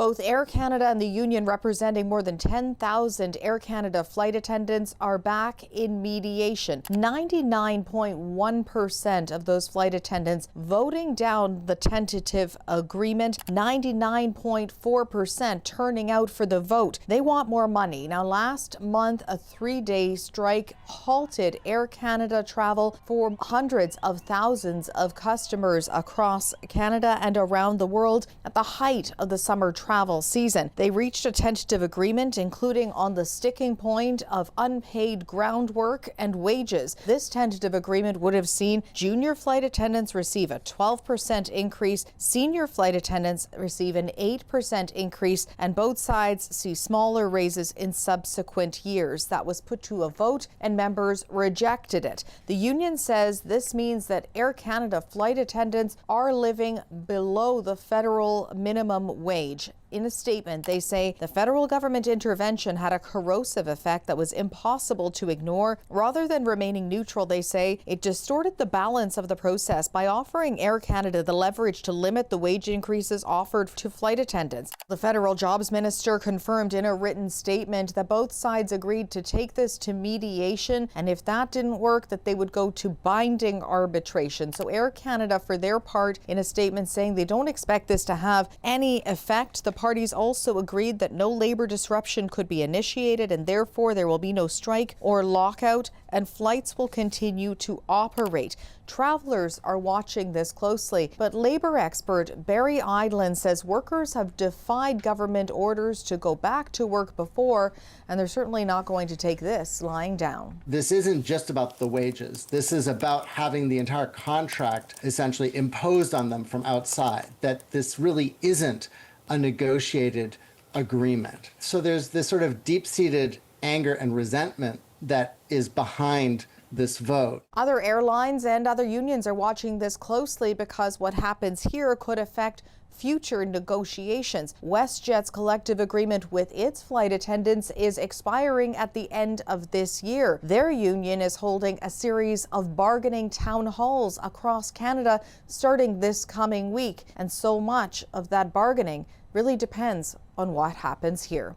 Both Air Canada and the union, representing more than 10,000 Air Canada flight attendants, are back in mediation. 99.1% of those flight attendants voting down the tentative agreement, 99.4% turning out for the vote. They want more money. Now, last month, a 3-day strike halted Air Canada travel for hundreds of thousands of customers across Canada and around the world at the height of the summer travel season. They reached a tentative agreement, including on the sticking point of unpaid groundwork and wages. This tentative agreement would have seen junior flight attendants receive a 12% increase, senior flight attendants receive an 8% increase, and both sides see smaller raises in subsequent years. That was put to a vote and members rejected it. The union says this means that Air Canada flight attendants are living below the federal minimum wage. In a statement, they say the federal government intervention had a corrosive effect that was impossible to ignore. Rather than remaining neutral, they say it distorted the balance of the process by offering Air Canada the leverage to limit the wage increases offered to flight attendants. The federal jobs minister confirmed in a written statement that both sides agreed to take this to mediation, and if that didn't work, that they would go to binding arbitration. So Air Canada, for their part, in a statement saying they don't expect this to have any effect. The parties also agreed that no labor disruption could be initiated, and therefore there will be no strike or lockout, and flights will continue to operate. Travelers are watching this closely, but labor expert Barry Idland says workers have defied government orders to go back to work before, and they're certainly not going to take this lying down. This isn't just about the wages. This is about having the entire contract essentially imposed on them from outside, that this really isn't a negotiated agreement. So there's this sort of deep-seated anger and resentment that is behind this vote. Other airlines and other unions are watching this closely because what happens here could affect future negotiations. WestJet's collective agreement with its flight attendants is expiring at the end of this year. Their union is holding a series of bargaining town halls across Canada starting this coming week, and so much of that bargaining really depends on what happens here.